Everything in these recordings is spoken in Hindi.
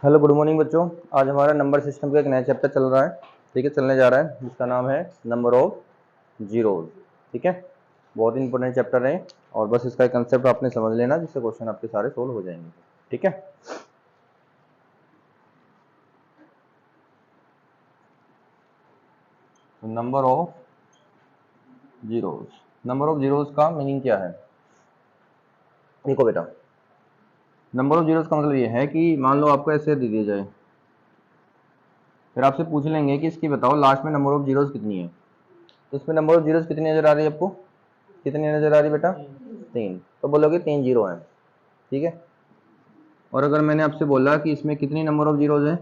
हेलो गुड मॉर्निंग बच्चों। आज हमारा नंबर सिस्टम का एक नया चैप्टर चल रहा है, ठीक है, चलने जा रहा है, जिसका नाम है नंबर ऑफ जीरोज। ठीक है, बहुत ही इंपॉर्टेंट चैप्टर है और बस इसका कंसेप्ट आपने समझ लेना, जिससे क्वेश्चन आपके सारे सोल्व हो जाएंगे। ठीक है, तो number of zeros, number of zeros का मीनिंग क्या है? देखो बेटा, नंबर ऑफ जीरोज का मतलब ये है कि मान लो आपको ऐसे दे दिया जाए, फिर आपसे पूछ लेंगे कि इसकी बताओ लास्ट में नंबर ऑफ जीरोज कितनी है। तो इसमें नंबर ऑफ जीरोज कितनी नजर आ रही है आपको? कितनी नजर आ रही है बेटा? 3। तो बोलोगे 3 जीरो है। ठीक है, और अगर मैंने आपसे बोला कि इसमें कितनी नंबर ऑफ जीरोज है,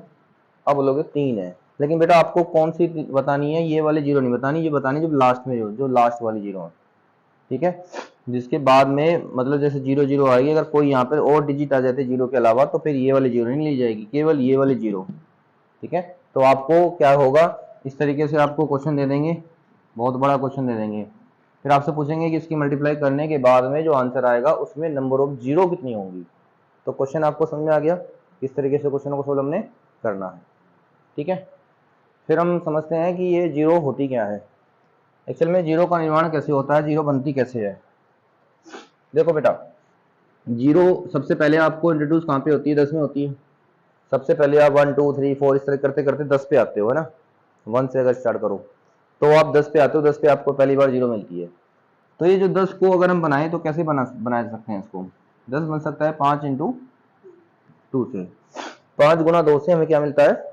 आप बोलोगे 3 है। लेकिन बेटा आपको कौन सी बतानी है? ये वाली जीरो नहीं बतानी, ये बतानी जो लास्ट में जो लास्ट वाली जीरो है। ठीक है, जिसके बाद में मतलब जैसे जीरो जीरो आएगी, अगर कोई यहाँ पर और डिजिट आ जाते जीरो के अलावा, तो फिर ये वाली जीरो नहीं ली जाएगी, केवल ये वाली जीरो। ठीक है, तो आपको क्या होगा, इस तरीके से आपको क्वेश्चन दे देंगे, बहुत बड़ा क्वेश्चन दे देंगे, फिर आपसे पूछेंगे कि इसकी मल्टीप्लाई करने के बाद में जो आंसर आएगा उसमें नंबर ऑफ जीरो कितनी होंगी। तो क्वेश्चन आपको समझ में आ गया किस तरीके से क्वेश्चन को सोल्व हमने करना है। ठीक है, फिर हम समझते हैं कि ये जीरो होती क्या है, एक्चुअल में जीरो का निर्माण कैसे होता है, जीरो बनती कैसे है। देखो बेटा, जीरो सबसे पहले आपको इंट्रोड्यूस कहाँ पे होती है? 10 में होती है। सबसे पहले आप 1 2 3 4 इस तरह करते करते 10 पे आते हो, है ना। 1 से अगर स्टार्ट करो तो आप 10 पे आते हो, 10 पे आपको पहली बार जीरो मिलती है। तो ये जो 10 को अगर हम बनाएं तो कैसे बना सकते हैं इसको? 10 बन सकता है 5 इंटू 2 से। 5 गुना 2 से हमें क्या मिलता है?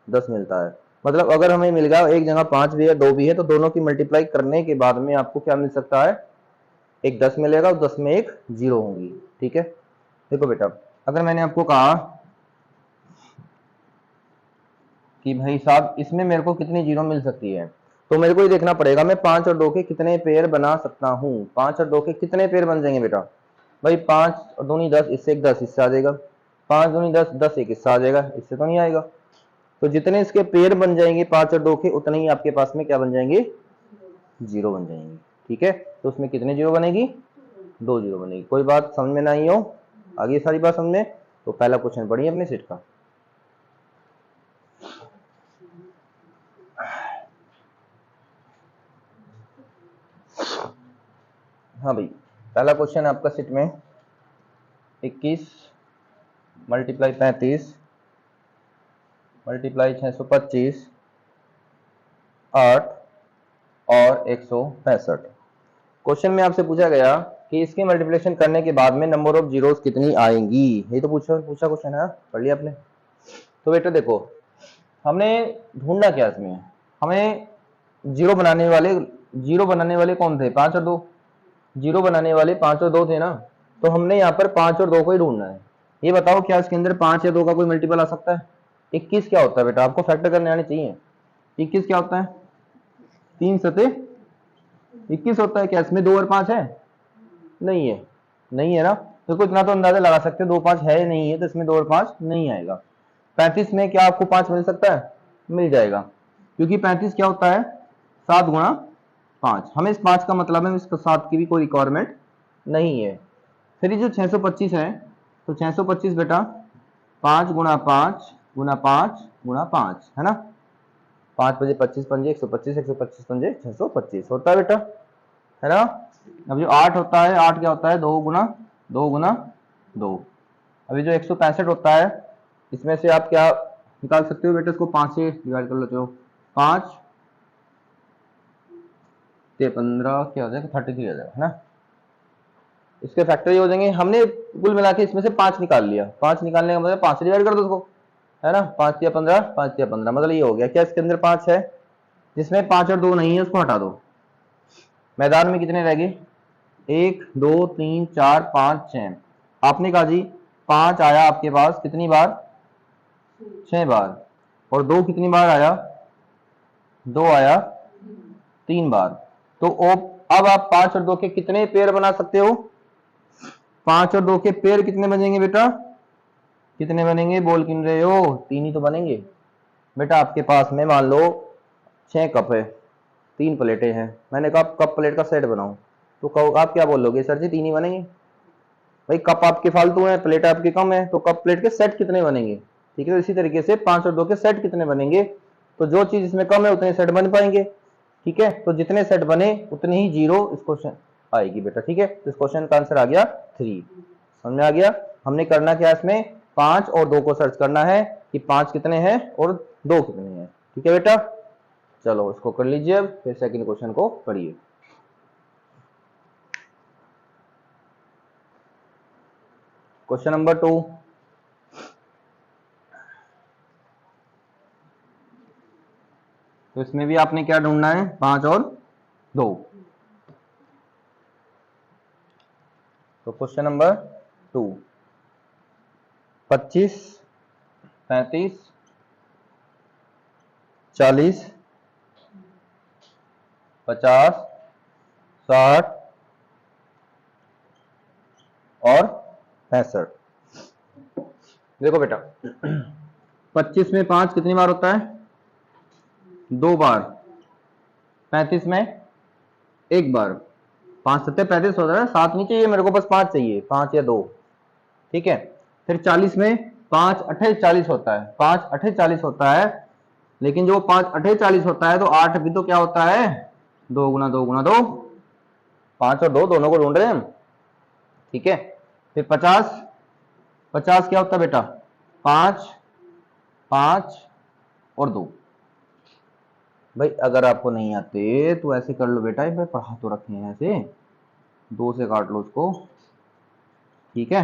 10 मिलता है। मतलब अगर हमें मिल गया एक जगह 5 भी है 2 भी है, तो दोनों की मल्टीप्लाई करने के बाद में आपको क्या मिल सकता है? एक 10 मिलेगा और 10 में एक जीरो होंगी। ठीक है, देखो बेटा, अगर मैंने आपको कहा कि भाई साहब इसमें मेरे को कितनी जीरो मिल सकती है, तो मेरे को ये देखना पड़ेगा मैं 5 और 2 के कितने पेयर बना सकता हूँ। 5 और 2 के कितने पेयर बन जाएंगे बेटा? भाई 5 और 2 10, इससे एक 10 इससे आ जाएगा। 5 दूनी 10, 10 एक इससे आ जाएगा, इससे तो नहीं आएगा। तो जितने इसके पेयर बन जाएंगे 5 और 2 के, उतने ही आपके पास में क्या बन जाएंगे? जीरो बन जाएंगे। ठीक है, तो उसमें कितने जीरो बनेगी? 2 जीरो बनेगी। कोई बात समझ में नहीं हो? आगे सारी बात समझ में? तो पहला क्वेश्चन पढ़िए अपने सेट का। हाँ भाई, पहला क्वेश्चन आपका सेट में 21 मल्टीप्लाई 35 मल्टीप्लाई 625 8 और 165। क्वेश्चन में आपसे पूछा गया कि इसकी मल्टीप्लिकेशन करने के बाद में नंबर ऑफ जीरोस कितनी आएंगी। ये तो पूछा क्वेश्चन है, पढ़ लिया आपने। तो बेटा देखो, हमने ढूंढना क्या इसमें, हमें जीरो बनाने वाले कौन थे? 5 और 2। जीरो बनाने वाले 5 और 2 थे ना, तो हमने यहाँ पर 5 और 2 को ही ढूंढना है। ये बताओ क्या इसके अंदर 5 या 2 का कोई मल्टीपल आ सकता है? 21 क्या होता है बेटा? आपको फैक्टर करने आने चाहिए। 21 क्या होता है? 3 सते 21 होता है। क्या इसमें 2 और 5 है? नहीं है, नहीं है ना। तो इतना तो अंदाजा लगा सकते हो 2 5 है नहीं है, तो इसमें 2 और 5 नहीं आएगा। 35 में क्या आपको 5 मिल सकता है? मिल जाएगा, क्योंकि 35 क्या होता है? 7 गुणा 5। हमें इस 5 का मतलब है, इसका 7 की भी कोई रिक्वायरमेंट नहीं है। फिर ये जो 625 है, तो 625 बेटा 5 गुणा 5 गुणा 5 गुणा 5 है ना। 5 बजे 25 पंजे 125, 125 पंजे 625 होता है बेटा, है ना। अब जो 8 होता है, 8 क्या होता है? 2 गुना 2 गुना 2। अभी जो 165 होता है, इसमें से आप क्या निकाल सकते हो बेटा? इसको 5 से डिवाइड कर लेते हो। 5 से 15 क्या हो जाएगा? 33 हो जाएगा, है ना। इसके फैक्टर ये हो जाएंगे। हमने कुल मिला के इसमें से 5 निकाल लिया। 5 निकालने का मतलब 5 से डिवाइड कर दो उसको, है ना। 5 या 15, 5 या 15, मतलब ये हो गया। क्या इसके अंदर 5 है? जिसमें 5 और 2 नहीं है उसको हटा दो। मैदान में कितने रह गए? 1 2 3 4 5 6। आपने कहा जी 5 आया आपके पास कितनी बार? 6 बार। और 2 कितनी बार आया? 2 आया 3 बार। तो अब आप 5 और 2 के कितने पेयर बना सकते हो? 5 और 2 के पेयर कितने बनेंगे बेटा? कितने बनेंगे? बोल किन रहे हो? 3 ही तो बनेंगे बेटा। आपके पास में मान लो 6 कप है, 3 प्लेटें हैं, मैंने कहा कप प्लेट का सेट बनाओ, तो आप क्या बोलोगे? सर जी 3 ही बनेंगे। भाई कप आपके फालतू हैं, प्लेट आपकी कम है, तो कप प्लेट के सेट कितने बनेंगे? ठीक है। तो इसी तरीके से 5 और 2 के सेट कितने बनेंगे, तो जो चीज इसमें कम है उतने सेट बन पाएंगे, ठीक है। तो जितने सेट बने उतने ही जीरो इस क्वेश्चन आएगी बेटा, ठीक है। तो इस क्वेश्चन का आंसर आ गया 3। समझ में आ गया। हमने करना क्या इसमें, 5 और 2 को सर्च करना है कि 5 कितने हैं और 2 कितने हैं, ठीक है बेटा। चलो इसको कर लीजिए, अब फिर सेकंड क्वेश्चन को पढ़िए। क्वेश्चन नंबर 2, तो इसमें भी आपने क्या ढूंढना है, 5 और 2। तो क्वेश्चन नंबर 2, 25, 35, 40, 50, 60 और 65। देखो बेटा 25 में 5 कितनी बार होता है, 2 बार। 35 में 1 बार। 5 सत्ते 35 होता है, 7 नहीं चाहिए मेरे को, बस 5 चाहिए, 5 या 2, ठीक है। फिर 40 में 5 अठे 40 होता है, 5 अठे 40 होता है, लेकिन जो 5 अठे 40 होता है तो 8 भी तो क्या होता है, 2 गुना 2 गुना 2, 5 और 2 दोनों को ढूंढ रहे हैं हम, ठीक है। फिर 50, 50 क्या होता है बेटा, 5, 5 और 2। भाई अगर आपको नहीं आते तो ऐसे कर लो बेटा, भाई पढ़ा तो रखे हैं ऐसे, 2 से काट लो उसको, ठीक है।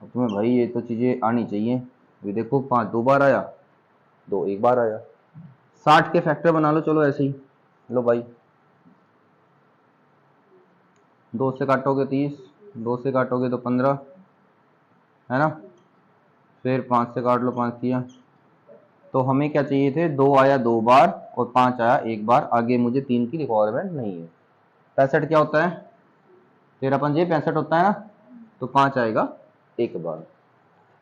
अब तुम्हें भाई ये तो चीजें आनी चाहिए। अभी देखो 5 2 बार आया, 2 1 बार आया। 60 के फैक्टर बना लो, चलो ऐसे ही लो भाई, 2 से काटोगे 30, 2 से काटोगे तो 15, है ना। फिर 5 से काट लो, 5 किया। तो हमें क्या चाहिए थे, 2 आया 2 बार और 5 आया 1 बार, आगे मुझे 3 की रिक्वायरमेंट नहीं है। 65 क्या होता है, 13 पंजे 65 होता है ना, तो 5 आएगा 1 बार।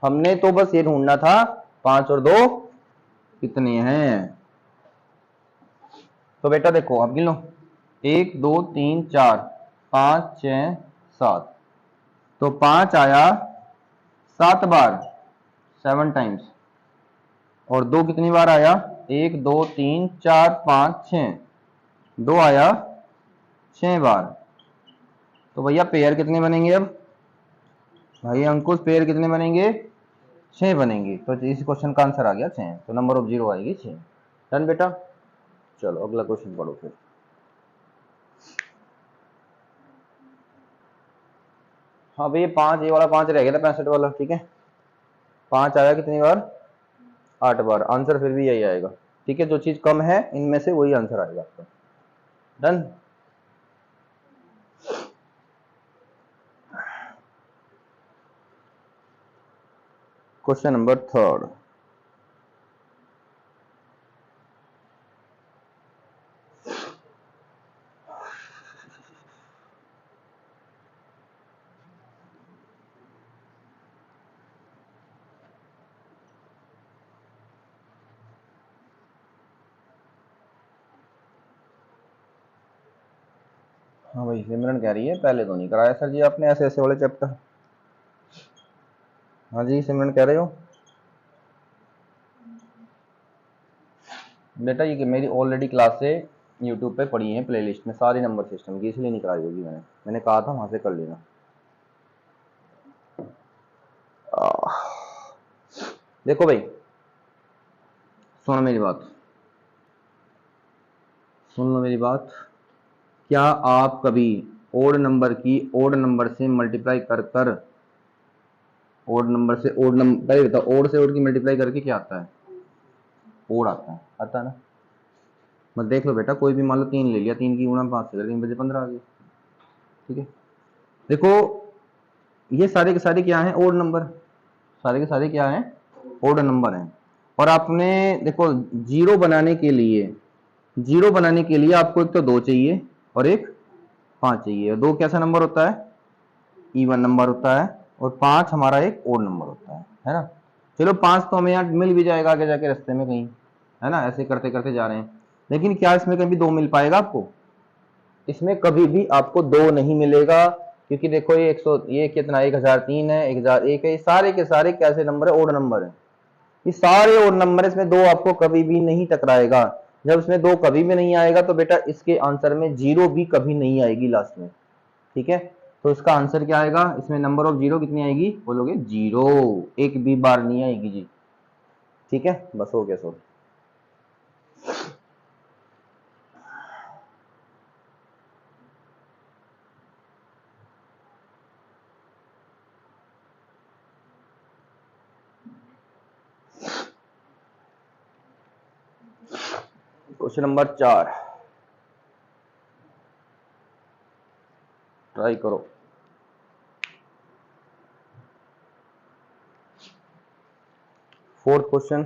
हमने तो बस ये ढूंढना था 5 और 2 कितने हैं। तो बेटा देखो अब गिन लो, 1 2 3 4 5 6 7, तो 5 आया 7 बार, 7 टाइम्स, और 2 कितनी बार आया, 1 2 3 4 5 6, 2 आया 6 बार। तो भैया पेयर कितने बनेंगे, अब भाई अंकुश पेयर कितने बनेंगे, 6 बनेंगे। तो इस क्वेश्चन का आंसर आ गया 6, तो नंबर ऑफ जीरो आएगी 6। डन बेटा। चलो अगला क्वेश्चन पढ़ो फिर। हाँ भैया 5, ये वाला 5 रह गया था 65 वाला, ठीक है। 5 आया कितनी बार, 8 बार। आंसर फिर भी यही आएगा, ठीक है। जो चीज कम है इनमें से वही आंसर आएगा आपका। डन। क्वेश्चन नंबर 3, हाँ भाई सिमरन कह रही है पहले तो नहीं कराया सर जी आपने ऐसे ऐसे वाले चैप्टर। हाँ जी सिमरन कह रहे हो बेटा, ये मेरी ऑलरेडी क्लासें यूट्यूब पे पड़ी हैं प्लेलिस्ट में सारी नंबर सिस्टम की, इसलिए नहीं कराई होगी मैंने कहा था वहां से कर लेना। देखो भाई सुनो मेरी बात, सुन लो मेरी बात। क्या आप कभी ओड नंबर की ओड नंबर से मल्टीप्लाई कर कर, ओड नंबर से ओड नंबर, पहले बताओ ओड से ओड की मल्टीप्लाई करके क्या आता है, ओड आता है ना। मत देख लो बेटा, कोई भी मान लो 3 ले लिया, 3 की गुणा 5 से कर 3 बजे 15 आ गई, ठीक है। देखो ये सारे के सारे क्या हैं, ओड नंबर, सारे के सारे क्या हैं, ओड नंबर हैं। और आपने देखो जीरो बनाने के लिए, जीरो बनाने के लिए आपको एक तो 2 चाहिए और एक 5 चाहिए। 2 कैसा नंबर होता है, इवन नंबर होता है, और 5 हमारा एक ओड नंबर होता है ना। चलो 5 तो हमें यहाँ मिल भी जाएगा आगे जाके रास्ते में कहीं, है ना, ऐसे करते करते जा रहे हैं। लेकिन क्या इसमें कभी 2 मिल पाएगा आपको, इसमें कभी भी आपको 2 नहीं मिलेगा, क्योंकि देखो ये 100, ये कितना 1003 है, 1001 है, ये सारे के सारे कैसे नंबर है, ओड नंबर है। ये सारे और नंबर इसमें दो आपको कभी भी नहीं टकराएगा। जब इसमें दो कभी भी नहीं आएगा तो बेटा इसके आंसर में जीरो भी कभी नहीं आएगी लास्ट में। ठीक है, तो इसका आंसर क्या आएगा, इसमें नंबर ऑफ जीरो कितनी आएगी, बोलोगे जीरो, एक भी बार नहीं आएगी जी। ठीक है, बस हो गया सो। क्वेश्चन नंबर 4 ट्राई करो। फोर्थ क्वेश्चन,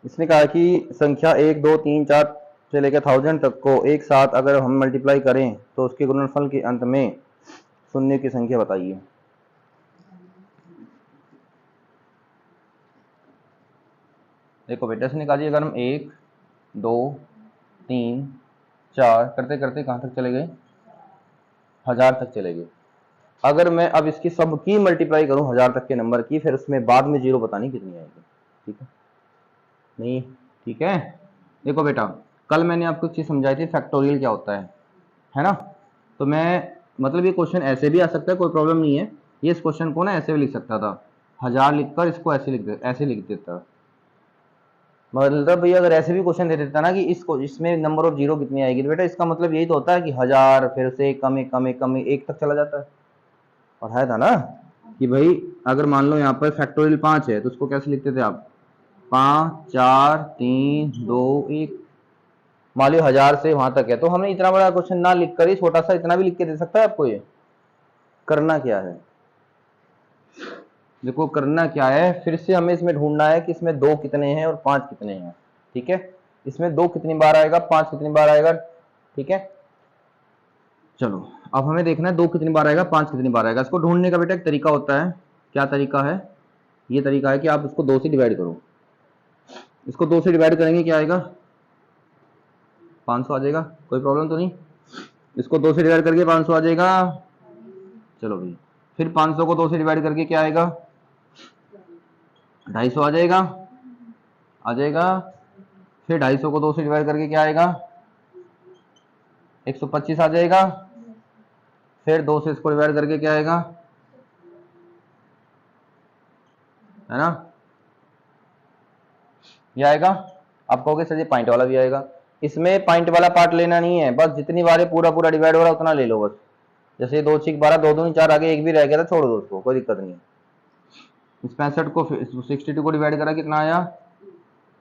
इसने कहा कि संख्या 1 2 3 4 से लेकर 1000 तक को एक साथ अगर हम मल्टीप्लाई करें तो उसके गुणनफल के अंत में शून्य की संख्या बताइए। देखो बेटा इसने कहा जी अगर हम 1 2 3 4 करते करते कहां तक चले गए, 1000 तक चले गए। अगर मैं अब इसकी सबकी मल्टीप्लाई करूं 1000 तक के नंबर की, फिर उसमें बाद में जीरो बतानी कितनी आएगी। ठीक है, नहीं ठीक है। देखो बेटा कल मैंने आपको एक चीज समझाई थी, फैक्टोरियल क्या होता है ना। तो मैं मतलब ये क्वेश्चन ऐसे भी आ सकता है, कोई प्रॉब्लम नहीं है। ये इस क्वेश्चन को ना ऐसे भी लिख सकता था, 1000 लिखकर इसको ऐसे लिख देता। मतलब भैया अगर ऐसे भी क्वेश्चन दे देता ना कि इसको इसमें नंबर ऑफ जीरो कितनी आएगी, तो बेटा इसका मतलब यही तो होता है कि 1000 फिर से कम एक तक चला जाता है। पढ़ाया था ना कि भाई अगर मान लो यहाँ पर फैक्टोरियल 5 है तो उसको कैसे लिखते थे आप, 5 4 3 2 1। मान लो 1000 से वहां तक है तो हमने इतना बड़ा क्वेश्चन ना लिख कर ही छोटा सा इतना भी लिख के दे सकता है आपको। ये करना क्या है, देखो करना क्या है, फिर से हमें इसमें ढूंढना है कि इसमें 2 कितने हैं और 5 कितने हैं। ठीक है, इसमें 2 कितनी बार आएगा, 5 कितनी बार आएगा। ठीक है, चलो अब हमें देखना है 2 कितनी बार आएगा, 5 कितनी बार आएगा। इसको ढूंढने का बेटा एक तरीका होता है। क्या तरीका है, ये तरीका है कि आप इसको 2 से डिवाइड करो। इसको 2 से डिवाइड करेंगे क्या आएगा, 500 आ जाएगा, कोई प्रॉब्लम तो नहीं। इसको 2 से डिवाइड करके 500 आ जाएगा, चलो भाई। फिर 500 को 2 से डिवाइड करके क्या आएगा, 250 आ जाएगा, आ जाएगा। फिर 250 को 2 से डिवाइड करके क्या आएगा, 125 आ जाएगा। फिर 2 से इसको डिवाइड करके क्या आएगा, है ना, ये आएगा। आप कहोगे सर ये पॉइंट वाला भी आएगा, इसमें पॉइंट वाला पार्ट लेना नहीं है, बस जितनी बार पूरा पूरा डिवाइड हो रहा है उतना ले लो बस। जैसे 2 6 12 2 2 4 आगे एक भी रह गया था छोड़ दो उसको, कोई दिक्कत नहीं है। इस 65 को 62 को डिवाइड करा कितना आया,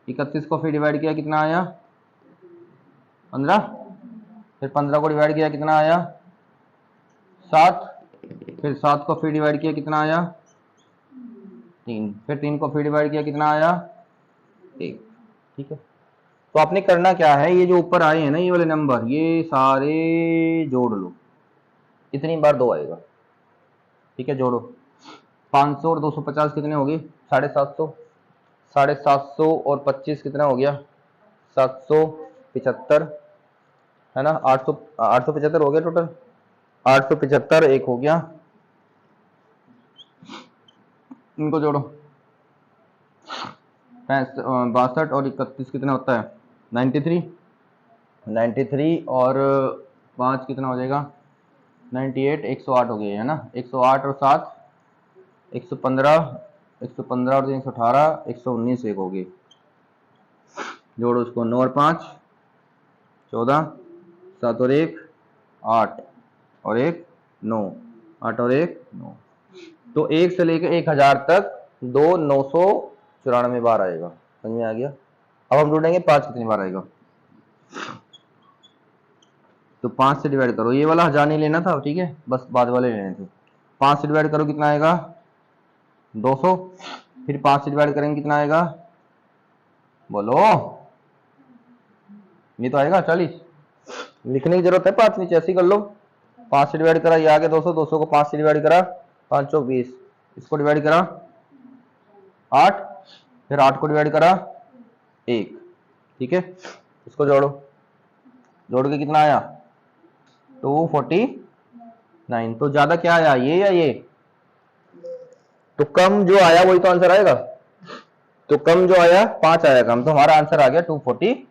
31 को फिर डिवाइड किया कितना आया, 15। फिर 15 को डिवाइड किया कितना आया, 7। फिर 7 को फिर डिवाइड किया कितना आया, 3। फिर 3 को फिर डिवाइड किया कितना आया, 1। ठीक है, तो आपने करना क्या है, ये जो ऊपर आए हैं ना ये वाले नंबर, ये सारे जोड़ लो। इतनी बार 2 आएगा। ठीक है, जोड़ो। 500 और 250 कितने हो गए, 750। 750 और 25 कितना हो गया, 775, है ना। 875 हो गया टोटल, 875 एक हो गया। इनको जोड़ो, 62 और 31 कितना होता है, 93। 93 और 5 कितना हो जाएगा, 98। 108 हो गया है ना, 108 और 7 115, 115 और 3 118, 119 एक हो गई। जोड़ो उसको, 9 और 5 14, 7 और 1 8 और 1 9, 8 और 1 9। तो 1 से लेकर 1000 तक 2 994 बार आएगा। समझ में आ गया। अब हम ढूंढेंगे 5 कितनी बार आएगा। तो 5 से डिवाइड करो, ये वाला 1000 नहीं लेना था, ठीक है, बस बाद वाले लेने थे। 5 से डिवाइड करो कितना आएगा, 200। फिर 5 से डिवाइड करेंगे कितना आएगा, बोलो, ये तो आएगा 40। लिखने की जरूरत है 5 नीचे, ऐसी कर लो। 5 से डिवाइड करा, ये आ गया 200। 200 को 5 से डिवाइड करा, 5 और 20। इसको डिवाइड करा 8, फिर 8 को डिवाइड करा 1। ठीक है, इसको जोड़ो, जोड़ के कितना आया, 249। तो ज्यादा क्या आया, ये या ये, तो कम जो आया वही तो आंसर आएगा। तो कम जो आया 5 आया कम, तो हमारा आंसर आ गया 249।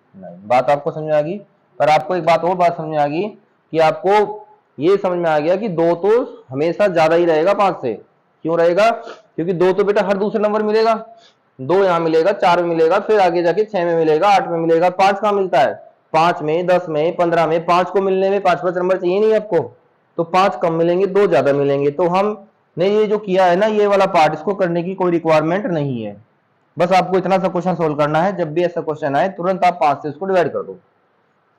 बात आपको समझ में आ गई। पर आपको एक बात और बात समझ में आ गई कि आपको ये समझ में आ गया कि 2 तो हमेशा ज्यादा ही रहेगा 5 से। क्यों रहेगा? क्योंकि 2 तो बेटा हर दूसरे नंबर मिलेगा। 2 यहाँ मिलेगा, 4 में मिलेगा, फिर आगे जाके 6 में मिलेगा, 8 में मिलेगा। 5 कहाँ मिलता है? 5 में, 10 में, 15 में। 5 को मिलने में 5 नंबर चाहिए नहीं आपको, तो 5 कम मिलेंगे, 2 ज्यादा मिलेंगे। तो हमने ये जो किया है ना, ये वाला पार्ट, इसको करने की कोई रिक्वायरमेंट नहीं है। बस आपको इतना सा क्वेश्चन सोल्व करना है। जब भी ऐसा क्वेश्चन आए तुरंत आप 5 से उसको डिवाइड कर दो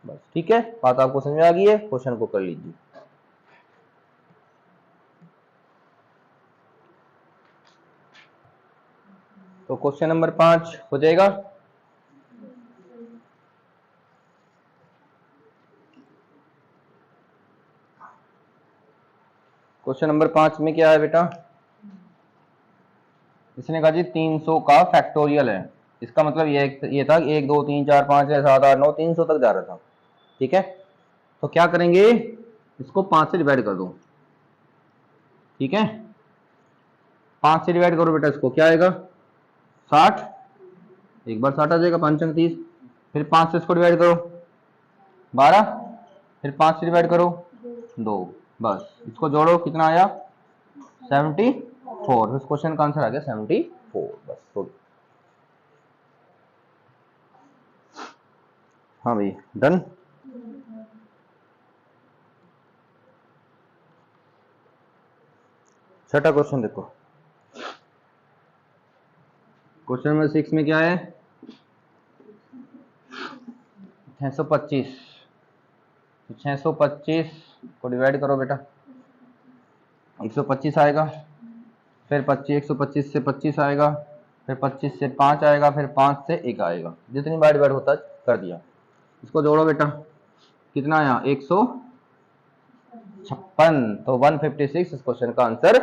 बस। ठीक है, बात आपको समझ में आ गई है? क्वेश्चन को कर लीजिए। तो क्वेश्चन नंबर 5 हो जाएगा। क्वेश्चन नंबर 5 में क्या है बेटा? इसने कहा जी 300 का फैक्टोरियल है। इसका मतलब ये था 1 2 3 4 5 6 7 8 9 300 तक जा रहा था। ठीक है, तो क्या करेंगे, इसको 5 से डिवाइड कर दो। ठीक है, 5 से डिवाइड करो बेटा, इसको क्या आएगा? 60। एक बार 60 आ जाएगा, 5 30। फिर 5 से इसको डिवाइड करो 12। फिर 5 से डिवाइड करो 2। बस इसको जोड़ो, कितना आया? 74। इस क्वेश्चन का आंसर आ गया 74। बस हो गया। हाँ भाई, डन। छठा क्वेश्चन देखो। क्वेश्चन नंबर 6 में क्या है? 625। 625 को डिवाइड करो बेटा, 125 आएगा। फिर 125 से 25 आएगा। फिर 25 से 5 आएगा। फिर 5 से 1 आएगा। जितनी बार डिवाइड होता कर दिया। इसको जोड़ो बेटा, कितना आया? 156। तो 156 इस क्वेश्चन का आंसर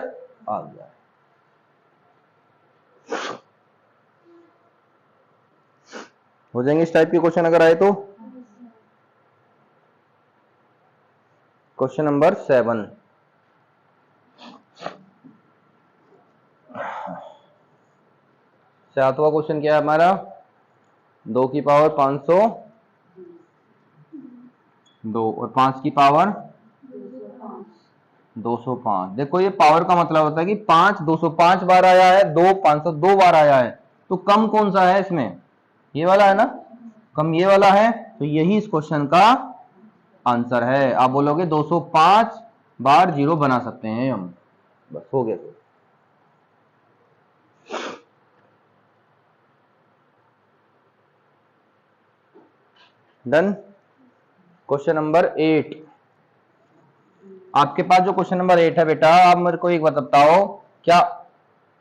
आ गया। हो जाएंगे इस टाइप के क्वेश्चन अगर आए तो। Question number 7। सातवां क्वेश्चन क्या है हमारा? 2 की पावर 502 और 5 की पावर 205। देखो ये पावर का मतलब होता है कि 5 205 बार आया है, 2 502 बार आया है। तो कम कौन सा है इसमें? ये वाला है ना, कम ये वाला है। तो यही इस क्वेश्चन का आंसर है। आप बोलोगे 205 बार 0 बना सकते हैं हम। बस हो गया। तो डन। Question number 8। आपके पास जो क्वेश्चन नंबर 8 है बेटा, आप मेरे को एक बात बताओ, क्या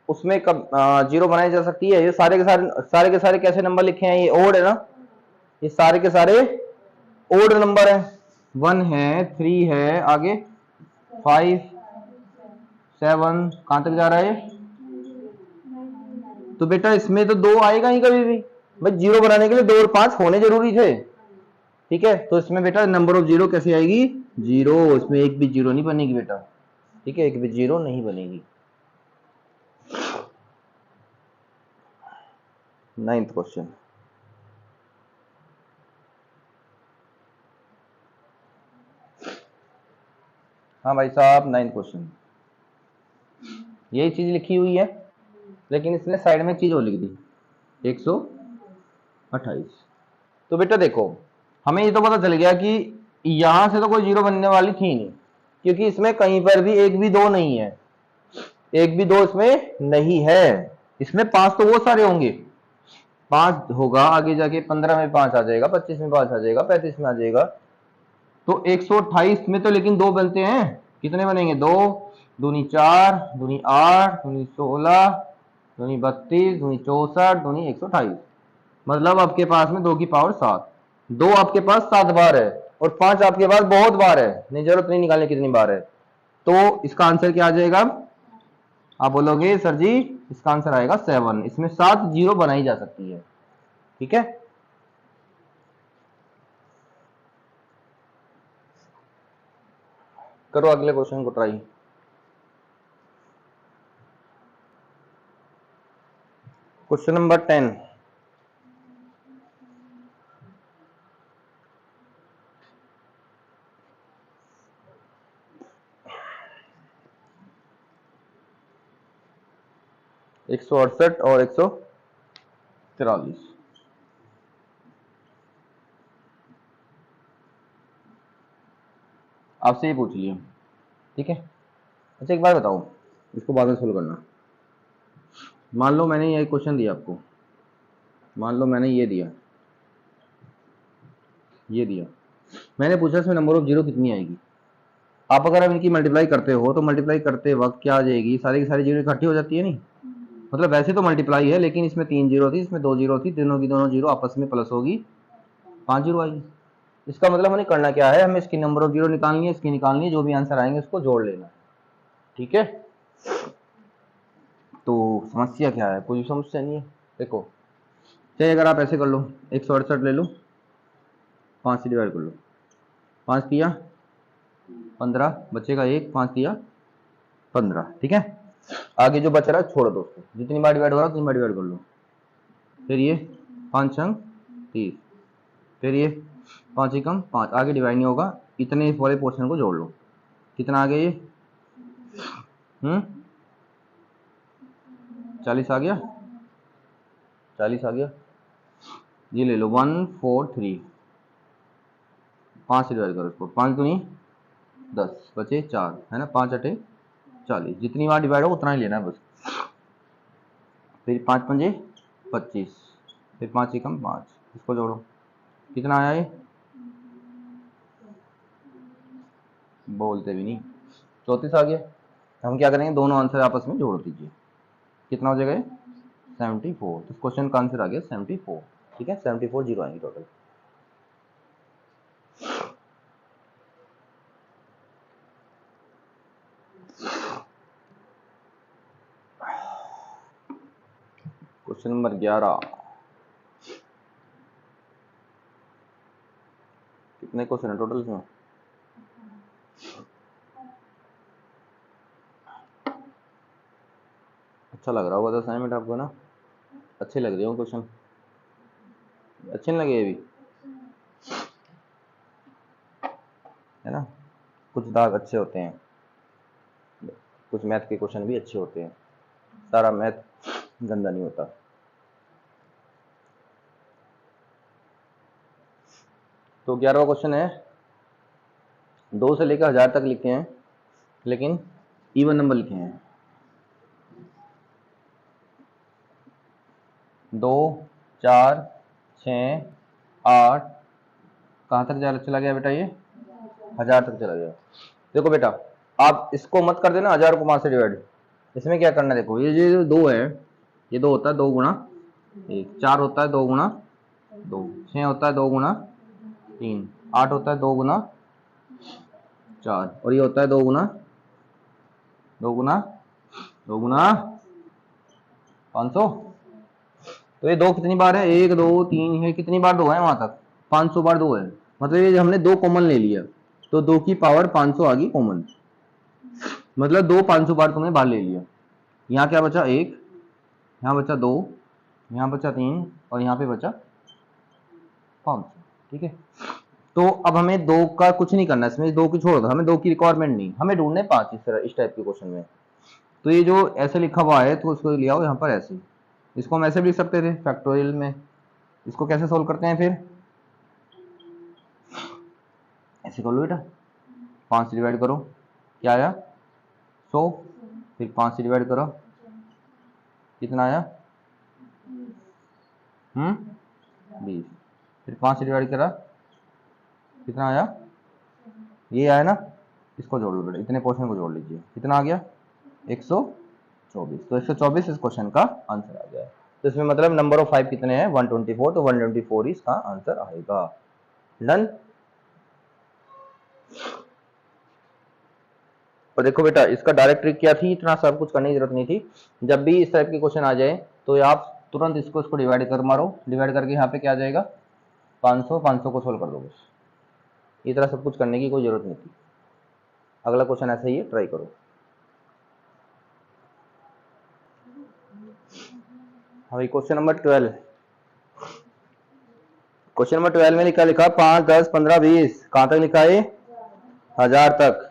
उसमें कब 0 बनाई जा सकती है? ये सारे के सारे कैसे नंबर लिखे हैं? ये ओड है ना, ये सारे के सारे ओड नंबर है। 1 है, 3 है, आगे 5 7 कहां तक जा रहा है? तो बेटा इसमें तो 2 आएगा ही कभी भी। भाई 0 बनाने के लिए 2 और 5 होने जरूरी थे। ठीक है, तो इसमें बेटा नंबर ऑफ 0 कैसे आएगी? 0। इसमें एक भी 0 नहीं बनेगी बेटा। ठीक है, एक भी 0 नहीं बनेगी। 9th question. हाँ भाई साहब, 9th क्वेश्चन। यही चीज लिखी हुई है, लेकिन इसने साइड में चीज और लिख दी, 128। तो बेटा देखो, हमें ये तो पता चल गया कि यहां से तो कोई 0 बनने वाली थी नहीं, क्योंकि इसमें कहीं पर भी एक भी 2 नहीं है। एक भी 2 इसमें नहीं है। इसमें 5 तो वो सारे होंगे, 5 होगा, आगे जाके 15 में 5 आ जाएगा, 25 में 5 आ जाएगा, 35 में आ जाएगा। तो 128 में तो लेकिन 2 बनते हैं। कितने बनेंगे? 2 दूनी 4 दूनी 8 दूनी 16 दूनी 32 दूनी 64 दूनी 128। मतलब आपके पास में 2 की पावर 7। 2 आपके पास 7 बार है और 5 आपके पास बहुत बार है, नहीं जरूरत नहीं निकालने कितनी बार है। तो इसका आंसर क्या आ जाएगा? आप बोलोगे सर जी इसका आंसर आएगा 7। इसमें 7 0 बनाई जा सकती है। ठीक है, करो अगले क्वेश्चन को ट्राई। Question number 10। एक 168 और 143 आपसे ये पूछ लिया, ठीक है। अच्छा एक बार बताओ, इसको बाद में सोल्व करना। मान लो मैंने ये क्वेश्चन दिया आपको, मान लो मैंने ये दिया, मैंने पूछा इसमें नंबर ऑफ जीरो कितनी आएगी। आप अगर अब इनकी मल्टीप्लाई करते हो तो मल्टीप्लाई करते वक्त क्या आ जाएगी, सारी की सारी जीरो इकट्ठी हो जाती है नहीं, मतलब वैसे तो मल्टीप्लाई है लेकिन इसमें 3 जीरो थी, इसमें 2 जीरो थी, दोनों की दोनों जीरो आपस में प्लस होगी, 5 जीरो आएगी। इसका मतलब हमें करना क्या है, हमें इसकी नंबर ऑफ जीरो निकालनी है, इसकी निकालनी है, जो भी आंसर आएंगे उसको जोड़ लेना है, ठीक है। तो समस्या क्या है, कोई समस्या नहीं है। देखो चाहे अगर आप ऐसे कर लो, 168 ले लो, 5 से डिवाइड कर लो, 5 किया 15, बचेगा 1, 5 किया 15, ठीक है। आगे जो बच रहा है छोड़ दो उसको, जितनी बार डिवाइड हो रहा है उतनी बार डिवाइड कर लो। फिर ये 5 अंक 30, फिर ये 5 एकम 5, आगे डिवाइड नहीं होगा, इतने वाले पोर्शन को जोड़ लो, कितना आ गया ये 40 आ गया, 40 आ गया। ये ले लो 143, 5 से डिवाइड करो इसको, 5 दूनी 10, बचे 4 है ना, 5 अटे 40, जितनी बार डिवाइड हो उतना ही लेना है बस। फिर 5 पंजे 25, फिर 5 एकम 5, इसको जोड़ो, कितना आया ये, बोलते भी नहीं, 34 आ गया। हम क्या करेंगे, दोनों आंसर आपस में जोड़ दीजिए, कितना हो जाएगा 74। तो क्वेश्चन का आंसर आ गया 74, ठीक है। 74 जीरो आएंगे टोटल। क्वेश्चन नंबर 11, कितने क्वेश्चन है टोटल इसमें, अच्छा लग रहा होगा तो असाइनमेंट आपको ना, अच्छे लग रहे हो क्वेश्चन, अच्छे नहीं लगे अभी, है ना। कुछ दाग अच्छे होते हैं, कुछ मैथ के क्वेश्चन भी अच्छे होते हैं, सारा मैथ गंदा नहीं होता। तो 11वां क्वेश्चन है, 2 से लेकर 1000 तक लिखे हैं लेकिन इवन नंबर लिखे हैं, 2 4 6 8, कहाँ तक चला गया बेटा, ये 1000 तक चला गया। देखो बेटा आप इसको मत कर देना 1000 को 5 से डिवाइड, इसमें क्या करना है, देखो ये जो 2 है, ये 2 होता है 2 गुणा 1, 4 होता है 2 गुणा 2, 6 होता है 2 गुणा 3, 8 होता है 2 गुणा 4, और ये होता है 2 गुणा 2 गुणा 2 गुणा 500। तो ये 2 कितनी बार है, 1 2 3 है, कितनी बार 2 है वहां तक, 500 बार 2 है, मतलब ये हमने 2 कॉमन ले लिया तो 2 की पावर 500 आ गई कॉमन, मतलब 2 500 बार तुमने बाहर ले लिया। यहाँ क्या बचा 1, यहाँ बचा 2, यहाँ बचा 3, और यहाँ पे बचा 500, ठीक है। तो अब हमें 2 का कुछ नहीं करना, इसमें 2 की छोड़ दो, हमें 2 की रिक्वायरमेंट नहीं, हमें ढूंढने 5 इस तरह, इस टाइप के क्वेश्चन में। तो ये जो ऐसे लिखा हुआ है तो उसको ले आओ यहाँ पर ऐसे, इसको हम ऐसे भी लिख सकते थे फैक्टोरियल में। इसको कैसे सोल्व करते हैं, फिर ऐसे कर लो बेटा, 5 से डिवाइड करो, क्या आया 100, फिर 5 से डिवाइड करो, कितना आया 20, फिर 5 से डिवाइड करा, कितना आया, ये आया ना, इसको जोड़ लो बेटा, इतने पोर्शन को जोड़ लीजिए, कितना आ गया 124। तो 124 इस क्वेश्चन का आंसर आ गया है। तो इसमें मतलब नंबर ऑफ 5 कितने हैं 124, तो 124 इसका आंसर आएगा। डन। और देखो बेटा इसका डायरेक्ट ट्रिक क्या थी, इतना सब कुछ करने की जरूरत नहीं थी, जब भी इस टाइप के क्वेश्चन आ जाए तो आप तुरंत इसको डिवाइड कर मारो, डिवाइड करके यहाँ पे क्या आ जाएगा 500, 500 को सोल्व कर दो बस, इस तरह सब कुछ करने की कोई जरूरत नहीं थी। अगला क्वेश्चन ऐसा ही है, ट्राई करो। हाँ भाई क्वेश्चन नंबर 12। क्वेश्चन नंबर 12 में लिखा 5, 10, 15, 20, कहां तक लिखा है? 1000 तक।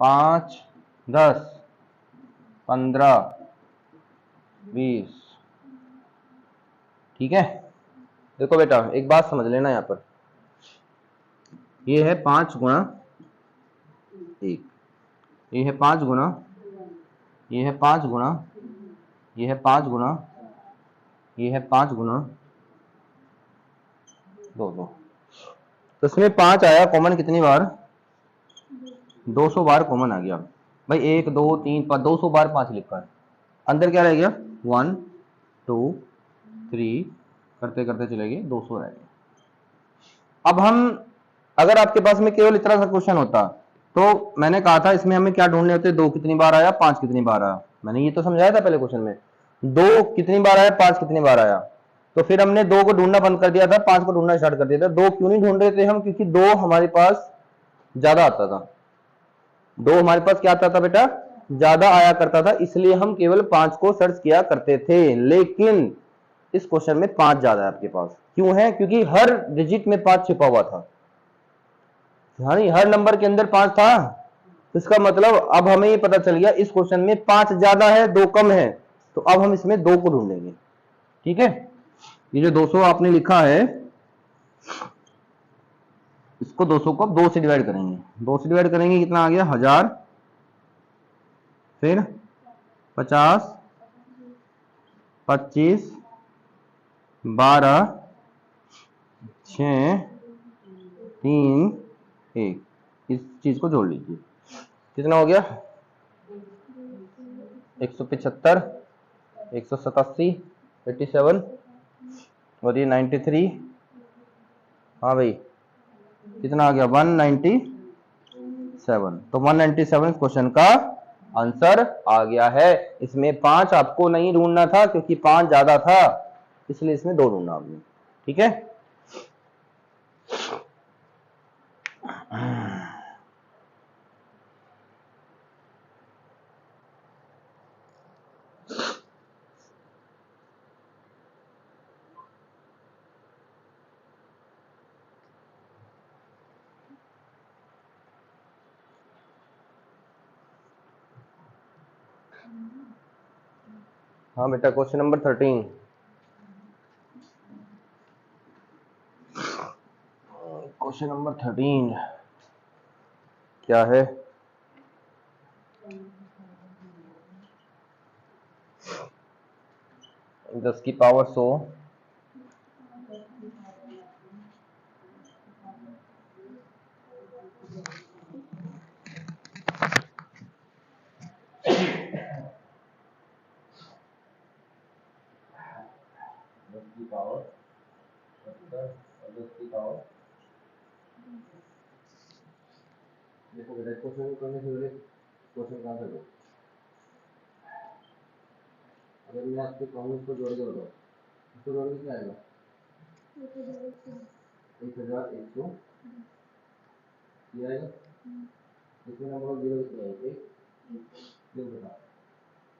5, 10, 15, 20। ठीक है, देखो बेटा एक बात समझ लेना यहाँ पर, ये है 5 गुणा 1, ये है 5 गुणा, ये है 5 गुणा, ये है 5 गुणा, ये है 5 गुणा 2, तो इसमें 5 आया कॉमन कितनी बार? 200 बार कॉमन आ गया भाई। 1, 2, 3, 5, 200 बार 5 लिखा है। अंदर क्या रह गया? 1, 2, 3 करते करते चले गए, 200 रह गए। अब हम, अगर आपके पास में केवल इतना सा क्वेश्चन होता तो मैंने कहा था इसमें हमें क्या ढूंढने होते? 2 कितनी बार आया, 5 कितनी बार आया। मैंने ये तो समझाया था पहले क्वेश्चन में, 2 कितनी बार आया, 5 कितनी बार आया। तो फिर हमने 2 को ढूंढना बंद कर दिया था, 5 को ढूंढना स्टार्ट कर दिया था। 2 क्यों नहीं ढूंढ रहे थे हम? क्योंकि 2 हमारे पास ज्यादा आता था। 2 हमारे पास क्या आता था बेटा? ज्यादा आया करता था, इसलिए हम केवल 5 को सर्च किया करते थे। लेकिन इस क्वेश्चन में 5 ज्यादा है आपके पास। क्यों है? क्योंकि हर डिजिट में 5 छिपा हुआ था, यानी हर नंबर के अंदर 5 था। इसका मतलब अब हमें ये पता चल गया इस क्वेश्चन में 5 ज्यादा है, 2 कम है। तो अब हम इसमें 2 को ढूंढेंगे। ठीक है, ये जो 200 आपने लिखा है, इसको 200 को 2 से डिवाइड करेंगे। 2 से डिवाइड करेंगे कितना आ गया? 1000, फिर 50, 25, 12, 6, 3, 1। इस चीज को जोड़ लीजिए, कितना हो गया? 175, 187, 87 और ये 93। हाँ भाई कितना आ गया? 197। तो 197 क्वेश्चन का आंसर आ गया है। इसमें 5 आपको नहीं ढूंढना था क्योंकि 5 ज्यादा था, इसलिए इसमें 2 ढूंढना आपने। ठीक है, हाँ बेटा क्वेश्चन नंबर 13। क्वेश्चन नंबर 13 क्या है? 10 की पावर 100, देखो बेटा क्वेश्चन करने से पहले क्वेश्चन कहाँ से लो? अगर मैं आपके कहूँ इसको जोड़ के बताओ, इसको जोड़ के क्या आएगा? 1100 ये आएगा। इसमें नंबर 0 कितने आएंगे? ये बता।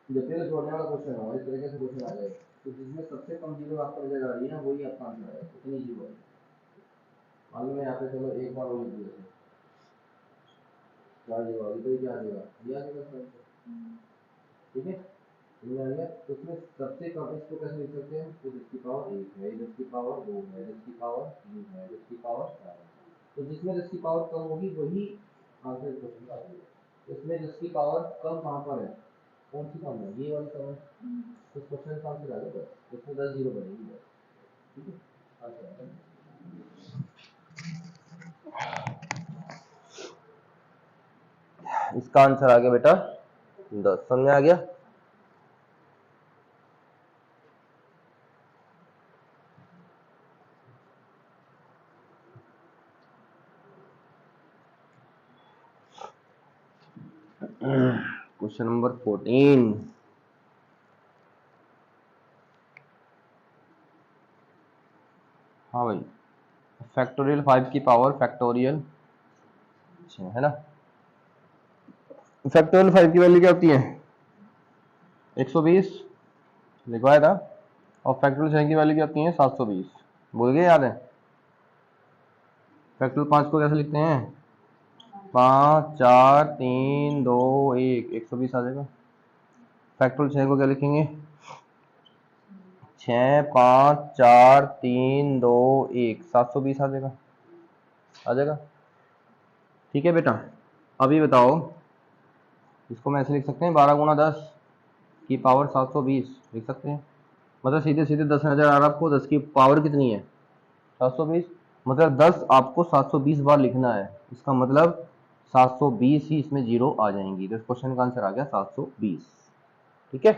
जब भी जोड़ने वाला क्वेश्चन हो इस तरीके से क्वेश्चन आ जाएगा, तो जिसमें सबसे कम जीरो आपको नजर आ रही है ना, वही आपका आंसर आएगा। कितनी जीरो है? मान लो मैं यहाँ पे चलो एक बार और लिख दिया, क्या जीरो आ गई? तो क्या आ जाएगा? ये आ जाएगा सर। ठीक है, समझ आ गया? तो उसमें सबसे कम इसको कैसे लिख सकते हैं? तो 10 की पावर 1 है, 10 की पावर 2 है, 10 की पावर 3 है, 10 की पावर 4 है। तो जिसमें 10 की पावर कम होगी वही आंसर क्वेश्चन का आएगा। तो इसमें 10 की पावर कम कहाँ पर है? कौन सी कम है? ये वाली कम है। तो क्वेश्चन का आंसर आ जाएगा, इसमें 10 जीरो बनेगी बस। ठीक है, आंसर इसका आंसर आ गया बेटा 10। समझ में आ गया? Question number 14। हाँ भाई, फैक्टोरियल 5 की पावर फैक्टोरियल है ना, फैक्टोरियल 5 की वैल्यू क्या होती है 120 लिखवाया था, और फैक्टोरियल 6 की वैल्यू क्या होती है 720। भूल गए, याद है? फैक्टोरियल 5 को कैसे लिखते हैं 5 4 3 2 1, 120 आ जाएगा। फैक्टोरियल 6 को क्या लिखेंगे 6 5 4 3 2 1, 720 आ जाएगा, आ जाएगा। ठीक है बेटा, अभी बताओ, इसको मैं ऐसे लिख सकते हैं 12 गुणा 10 की पावर 720 लिख सकते हैं। मतलब सीधे सीधे 10 नजर आ रहा है आपको, 10 की पावर कितनी है 720, मतलब 10 आपको 720 बार लिखना है, इसका मतलब 720 ही इसमें जीरो आ जाएंगी, तो इस क्वेश्चन का आंसर आ गया 720। ठीक है,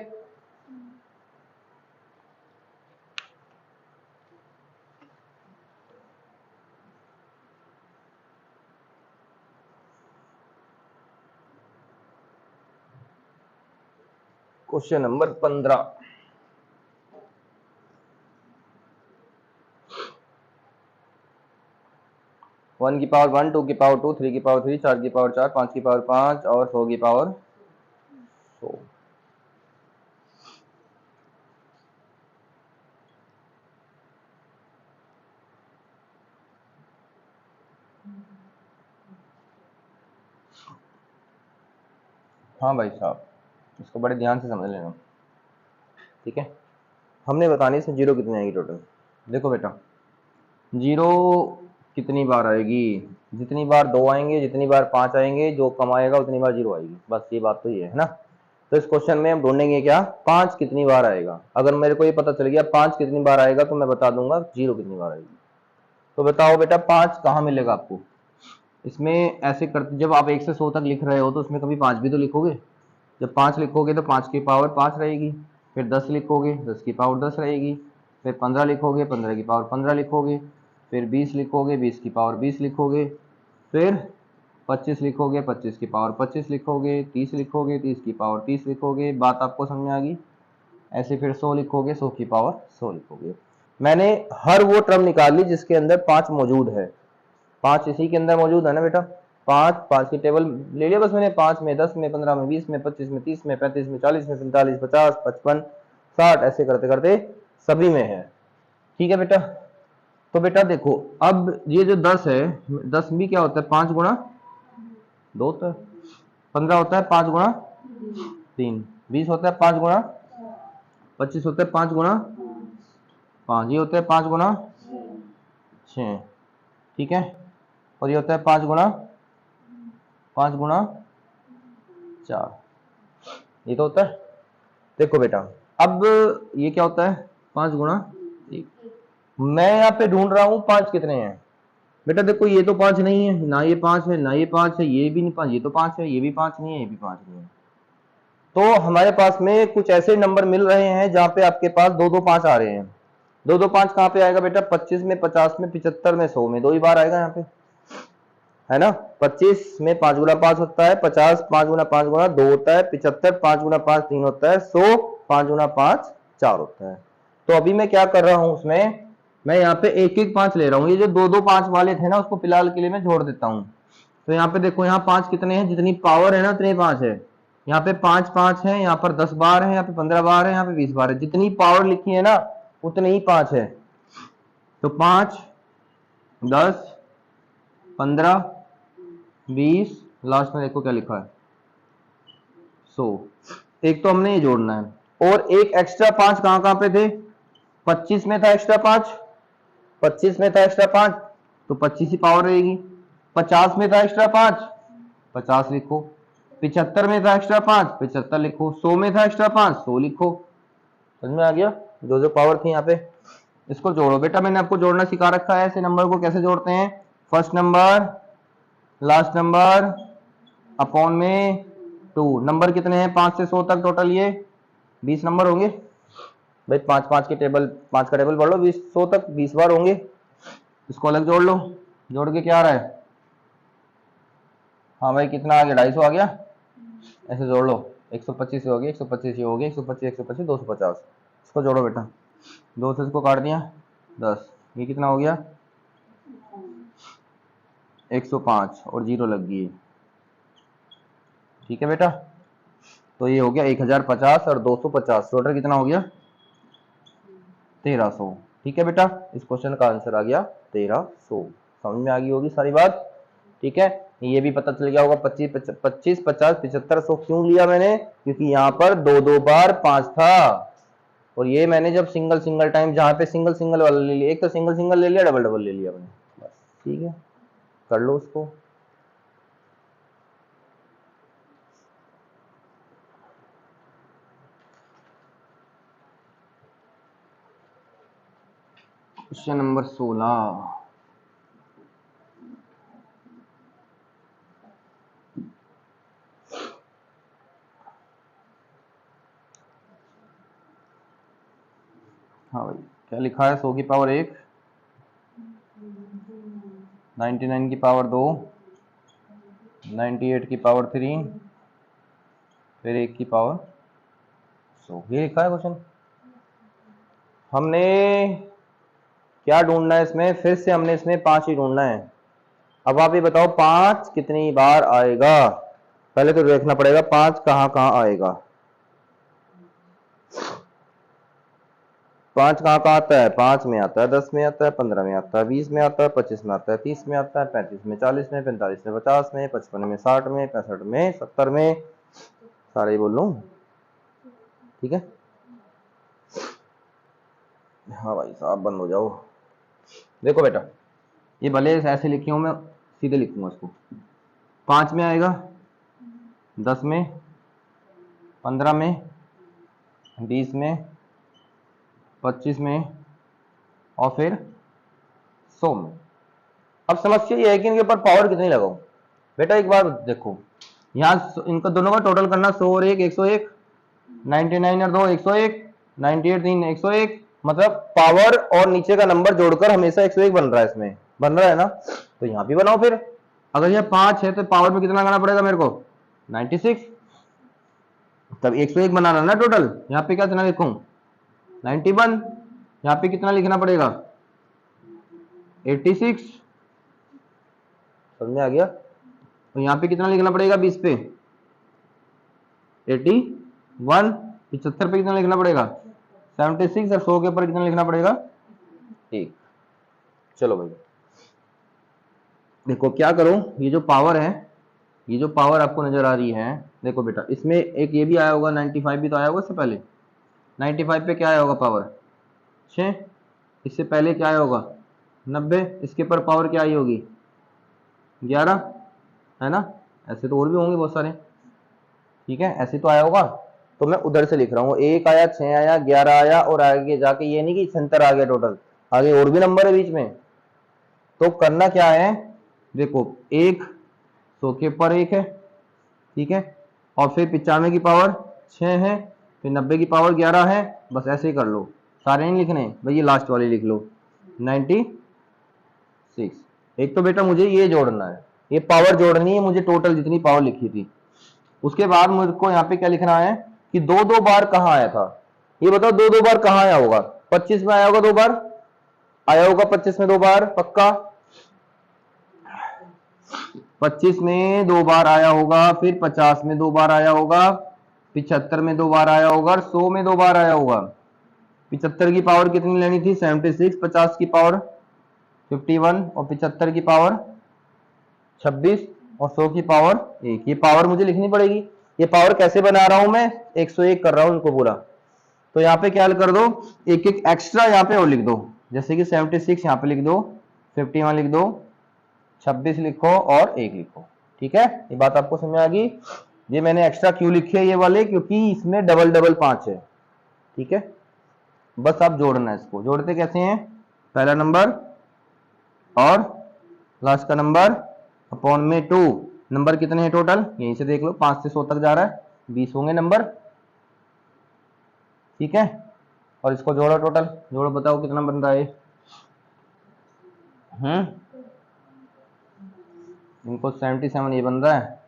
क्वेश्चन नंबर 15। 1 की पावर 1, 2 की पावर 2, 3 की पावर 3, 4 की पावर 4, 5 की पावर 5 और 100 की पावर 100। हाँ भाई साहब, इसको बड़े ध्यान से समझ लेना। ठीक है, हमने बताने से जीरो कितनी आएगी टोटल। देखो बेटा, जीरो कितनी बार आएगी, जितनी बार 2 आएंगे, जितनी बार 5 आएंगे, जो कम आएगा उतनी बार जीरो आएगी, बस ये बात तो ये है ना। तो इस क्वेश्चन में हम ढूंढेंगे क्या 5 कितनी बार आएगा। अगर मेरे को ये पता चल गया 5 कितनी बार आएगा तो मैं बता दूंगा जीरो कितनी बार आएगी। तो बताओ बेटा 5 कहाँ मिलेगा आपको, इसमें ऐसे करते, जब आप 1 से 100 तक लिख रहे हो तो उसमें कभी 5 भी तो लिखोगे। जब 5 लिखोगे तो 5 की पावर 5 रहेगी, फिर 10 लिखोगे 10 की पावर 10 रहेगी, फिर 15 लिखोगे 15 की पावर 15 लिखोगे, फिर 20 लिखोगे 20 की पावर 20 लिखोगे, फिर 25 लिखोगे 25 की पावर 25 लिखोगे, 30 लिखोगे 30 की पावर 30 लिखोगे। बात आपको समझ में आ गई? ऐसे फिर 100 लिखोगे 100 की पावर 100 लिखोगे। मैंने हर वो टर्म निकाल ली जिसके अंदर 5 मौजूद है। 5 इसी के अंदर मौजूद है ना बेटा, 5 की टेबल ले लिया बस मैंने, 5 में 10 में 15 में 20 में 25 में 30 में 35 में 40 में 45 50 55 60 ऐसे करते करते सभी में है। ठीक है बेटा, तो बेटा देखो अब ये जो 10 है, 10 भी क्या होता है 5 गुणा 2 होता है, 15 होता है 5 गुणा 3, 20 होता है 5 गुणा, 25 होता है 5 गुणा 5, ये होता है 5 गुणा 6। ठीक है, और ये होता है 5 गुणा 4, ये तो होता है। देखो बेटा अब ये क्या होता है 5 गुणा 1, मैं यहाँ पे ढूंढ रहा हूँ 5 कितने हैं। बेटा देखो ये तो 5 नहीं है, ना ये 5 है, ना ये 5 है, ये भी नहीं 5, ये तो 5 है, ये भी 5 नहीं है, ये भी 5 नहीं है। तो हमारे पास में कुछ ऐसे नंबर मिल रहे हैं जहां पे आपके पास 2 2 5 आ रहे हैं। 2 2 5 कहाँ पे आएगा बेटा 25 में 50 में 75 में 100 में, 2 ही बार आएगा यहाँ पे, है ना। 25 में 5 गुना 5 होता है, 50 5 गुना 5 गुना 2 होता है, 75 5 गुना 5 3 होता है, 100 5 गुना 5 4 होता है। तो अभी मैं क्या कर रहा हूं उसमें, मैं यहाँ पे एक एक 5 ले रहा हूँ। ये जो 2 2 5 वाले थे ना उसको फिलहाल के लिए मैं जोड़ देता हूँ। तो यहाँ पे देखो यहाँ 5 कितने हैं, जितनी पावर है ना उतने 5 है। यहाँ पे 5 5 है, यहाँ पर 10 बार है, यहाँ पे 15 बार है, यहाँ पे 20 बार है, जितनी पावर लिखी है ना उतने ही 5 है। तो 5 10 15 20, लास्ट में देखो क्या लिखा है 100। एक तो हमने ये जोड़ना है, और एक एक्स्ट्रा 5 कहां पे थे, 25 में था एक्स्ट्रा 5, 25 में था एक्स्ट्रा 5 तो 25 ही पावर रहेगी। 50 में था एक्स्ट्रा 5, 50 लिखो। 75 में था एक्स्ट्रा 5, 75 लिखो। 100 में था एक्स्ट्रा 5, 100 लिखो। समझ में आ गया जो जो पावर थी यहाँ पे। इसको जोड़ो बेटा, मैंने आपको जोड़ना सिखा रखा है, ऐसे नंबर को कैसे जोड़ते हैं, first number last number upon में 2। नंबर कितने हैं 5 से 100 तक टोटल, ये 20 नंबर होंगे भाई। 5 5 की टेबल, 5 का टेबल पढ़ लो, 20 100 तक 20 बार होंगे। इसको अलग जोड़ लो, जोड़ के क्या आ रहा है, हाँ भाई कितना आ गया 250 आ गया। ऐसे जोड़ लो, 125 हो गया, 125 ये हो गया, 125 125 250। इसको जोड़ो बेटा, 2 से इसको काट दिया 10, ये कितना हो गया 105 और जीरो लग गई। ठीक है बेटा, तो ये हो गया 1050 और 250, टोटल कितना हो गया 1300। ठीक है बेटा, इस क्वेश्चन का आंसर आ गया 1300। समझ में आ गई होगी सारी बात। ठीक है, ये भी पता चल गया होगा 25 50 75 100 क्यों लिया मैंने, क्योंकि यहाँ पर दो बार 5 था, और ये मैंने जब सिंगल सिंगल टाइम जहाँ पे सिंगल सिंगल वाला ले लिया, एक तो सिंगल सिंगल ले लिया, डबल डबल ले लिया मैंने, बस ठीक है, कर लो उसको। Question number 16। हाँ भाई, क्या लिखा है, 100 की पावर 1, 99 की पावर 2, 98 की पावर 3, फिर 1 की पावर 100, ये लिखा है क्वेश्चन। हमने क्या ढूंढना है इसमें, फिर से हमने इसमें 5 ही ढूंढना है। अब आप ये बताओ 5 कितनी बार आएगा, पहले तो देखना पड़ेगा 5 कहाँ कहाँ आएगा। 5 कहाँ कहाँ आता है, 5 में आता है, 10 में आता है, 15 में आता है, 20 में आता है, 25 में आता है, 30 में आता है, 35 में, 40 में, 45 में, 50 में, 55 में, 60 में, 65 में, 70 में, सारे ही बोल लूं। ठीक है, हाँ भाई साहब बंद हो जाओ। देखो बेटा, ये भले ऐसे लिखी हूं, मैं सीधे लिखूंगा इसको। 5 में आएगा, 10 में, 15 में, 20 में, 25 में, और फिर 100 में। अब समस्या ये है कि इनके ऊपर पावर कितनी लगाऊं। बेटा एक बार देखो, यहाँ इनका दोनों का टोटल करना, 100 और 1 101, 99 और 2 101, 98 3 101, मतलब पावर और नीचे का नंबर जोड़कर हमेशा 101 बन रहा है, इसमें बन रहा है ना, तो यहाँ भी बनाओ। फिर अगर यह 5 है तो पावर में कितना लगाना पड़ेगा मेरे को, 96, तब 101 बनाना ना टोटल। यहाँ पे कितना लिखूं, 91, यहाँ पे कितना लिखना पड़ेगा, 86, समझ में आ गया। तो यहाँ पे कितना लिखना पड़ेगा 20 पे, 81, 75 पे कितना लिखना पड़ेगा 76, और 100 के ऊपर कितना लिखना पड़ेगा 1। चलो भाई देखो क्या करो, ये जो पावर है, ये जो पावर आपको नजर आ रही है, देखो बेटा इसमें एक ये भी आया होगा, 95 भी तो आया होगा इससे पहले। 95 पे क्या आया होगा पावर 6, इससे पहले क्या आया होगा 90, इसके ऊपर पावर क्या आई होगी 11, है ना। ऐसे तो और भी होंगे बहुत सारे, ठीक है, ऐसे तो आया होगा। तो मैं उधर से लिख रहा हूँ, 1 आया, 6 आया, 11 आया, और आगे जाके ये नहीं कि 76 आ गया टोटल, आगे और भी नंबर है बीच में। तो करना क्या है, देखो 1 100 के ऊपर 1 है, ठीक है, और फिर 95 की पावर 6 है, फिर 90 की पावर 11 है, बस ऐसे ही कर लो, सारे नहीं लिखने भाई, ये लास्ट वाले लिख लो 96। एक तो बेटा मुझे ये जोड़ना है, ये पावर जोड़नी है मुझे, टोटल जितनी पावर लिखी थी। उसके बाद मुझको यहाँ पे क्या लिखना है कि 2 बार कहाँ आया था, ये बताओ 2 बार कहाँ आया होगा। 25 में आया होगा 2 बार, आया होगा 25 में 2 बार पक्का, 25 में 2 बार आया होगा, फिर 50 में 2 बार आया होगा, 75 में 2 बार आया होगा, और 100 में 2 बार आया होगा। 75 की पावर कितनी लेनी थी 76, 50 की पावर 51, और 75 की पावर 26, और 100 की पावर 1। ये पावर मुझे लिखनी पड़ेगी। ये पावर कैसे बना रहा हूं मैं, 101 कर रहा हूं इनको पूरा। तो यहाँ पे क्या कर दो, एक एक एक्स्ट्रा यहाँ पे और लिख दो, जैसे कि 76 यहाँ पे लिख दो, 51 लिख दो, 26 लिखो, और 1 लिखो। ठीक है, ये बात आपको समझ आ गई। ये मैंने एक्स्ट्रा क्यों लिखे है ये वाले, क्योंकि इसमें डबल डबल 5 है। ठीक है, बस आप जोड़ना है इसको। जोड़ते कैसे हैं, पहला नंबर और लास्ट का नंबर अपॉन में 2। नंबर कितने हैं टोटल, यहीं से देख लो, 5 से 100 तक जा रहा है, 20 होंगे नंबर। ठीक है, और इसको जोड़ो, टोटल जोड़ो, बताओ कितना बन रहा है। इनको 77 ये बन रहा है,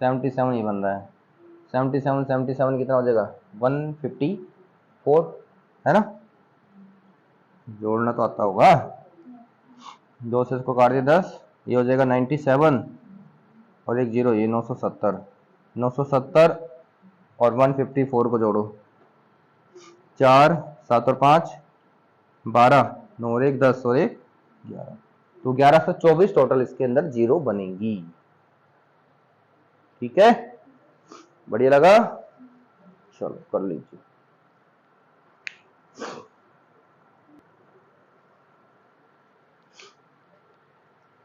77 ये बन रहा है, 77 77 कितना हो जाएगा 154, है ना। जोड़ना तो आता होगा, 2 से इसको काट दिया 10, ये हो जाएगा 97, और एक 0, ये 970। 970 और 154 को जोड़ो, 4 7 और 5 12, 9 और 1 10 और 1 11, तो 1124 टोटल इसके अंदर जीरो बनेगी। ठीक है, बढ़िया लगा, चलो कर लीजिए।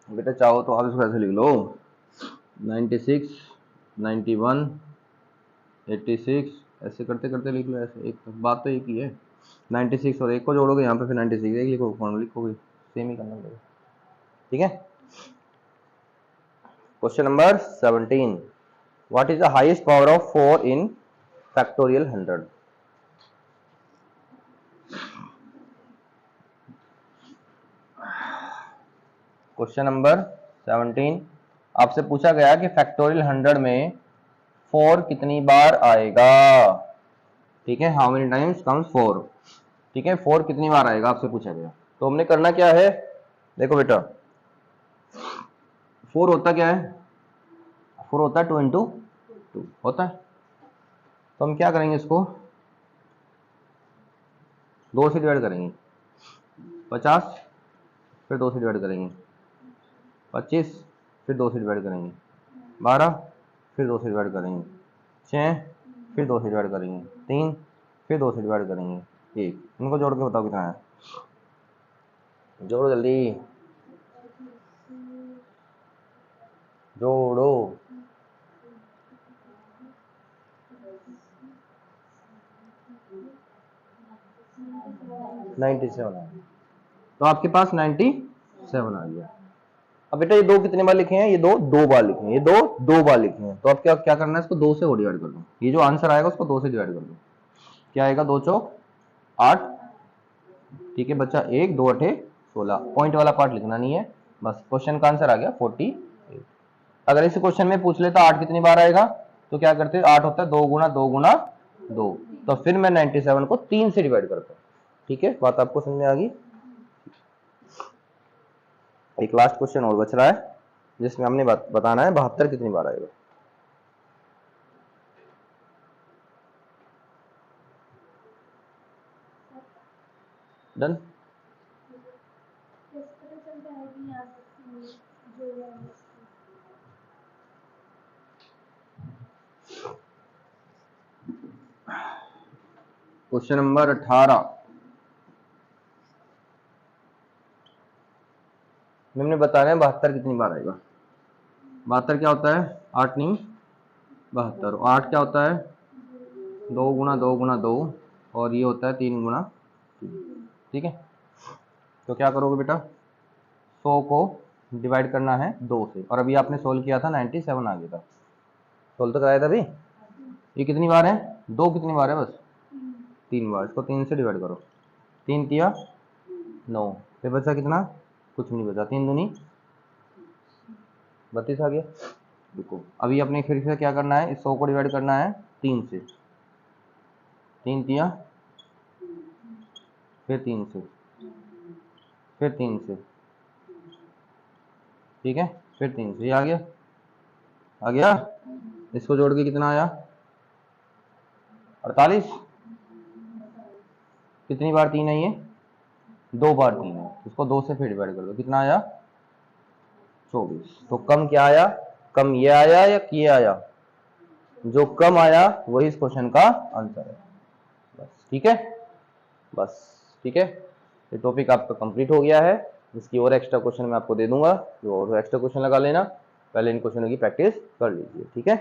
बेटा चाहो तो आप इसको ऐसे लिख लो, 96 91 86, ऐसे करते करते लिख लो, ऐसे एक बात तो एक ही है, 96 और 1 को जोड़ोगे यहाँ पे, फिर 96 एक लिखोगे, फॉर्मूला लिखोगे, सेम ही करना पड़ेगा। ठीक है, question number 17, what is the highest power of 4 in factorial 100? Question number 17 आपसे पूछा गया कि फैक्टोरियल 100 में 4 कितनी बार आएगा। ठीक है, हाउ मेनी टाइम्स कम्स 4। ठीक है, 4 कितनी बार आएगा आपसे पूछा गया। तो हमने करना क्या है, देखो बेटा 4 होता क्या है, 4 होता है 2 इंटू 2 होता है। तो हम क्या करेंगे, इसको 2 से डिवाइड करेंगे, 50 फिर 2 से डिवाइड करेंगे, 25 फिर 2 से डिवाइड करेंगे, 12 फिर 2 से डिवाइड करेंगे, 6 फिर 2 से डिवाइड करेंगे, 3 फिर 2 से डिवाइड करेंगे, 1। इनको जोड़ के बताओ कितना है, जोड़ो जल्दी, जोड़ो। 97 आ गया, तो आपके पास 97 आ गया। अब बेटा ये 2 कितने बार लिखे हैं, ये 2 बार लिखे हैं, ये 2 बार लिखे हैं, तो अब क्या क्या करना है, इसको 2 से डिवाइड कर दो। ये जो आंसर आएगा उसको 2 से डिवाइड कर दो, क्या आएगा, 2 चौक 8। ठीक है बच्चा, 1 2 8 16, पॉइंट वाला पार्ट लिखना नहीं है, बस क्वेश्चन का आंसर आ गया 48। अगर इस क्वेश्चन में पूछ लेता 8 कितनी बार आएगा, तो क्या करते, 8 होता है 2 गुना 2 गुना 2, तो फिर मैं 97 को 3 से डिवाइड करता हूँ। ठीक है, बात आपको समझ में आ गई। एक लास्ट क्वेश्चन और बच रहा है, जिसमें हमने बताना है 72 कितनी बार आएगा। डन। क्वेश्चन नंबर 18, हमने बताना है 72 कितनी बार आएगा। 72 क्या होता है, 8 नहीं 72, और 8 क्या होता है, 2 गुना 2 गुना 2, और ये होता है 3 गुना 3। ठीक है, तो क्या करोगे बेटा, 100 को डिवाइड करना है 2 से, और अभी आपने सोल्व किया था 97 आ गया था, सोल्व तो कराया था अभी। ये कितनी बार है, 2 कितनी बार है, बस 3 बार, इसको 3 से डिवाइड करो, 3 तिया 9, फिर बचा कितना, कुछ नहीं बचा, 3 दूनी 32 आ गया। देखो अभी अपने फिर से क्या करना है, इस 100 को डिवाइड करना है 3 से, 3 तिया फिर 3 से फिर 3 से, ठीक है, फिर 3 से, ये आ गया, आ गया। इसको जोड़ के कितना आया, 48। कितनी बार 3 है, ये 2 बार 3 है, इसको 2 से फिर डिवाइड कर दो, कितना आया 24। तो कम क्या आया, कम ये आया या ये आया, जो कम आया वही इस क्वेश्चन का आंसर है, बस। ठीक है, बस ठीक है, ये टॉपिक आपका कंप्लीट हो गया है। इसकी और एक्स्ट्रा क्वेश्चन मैं आपको दे दूंगा, जो और एक्स्ट्रा क्वेश्चन लगा लेना, पहले इन क्वेश्चनों की प्रैक्टिस कर लीजिए। ठीक है।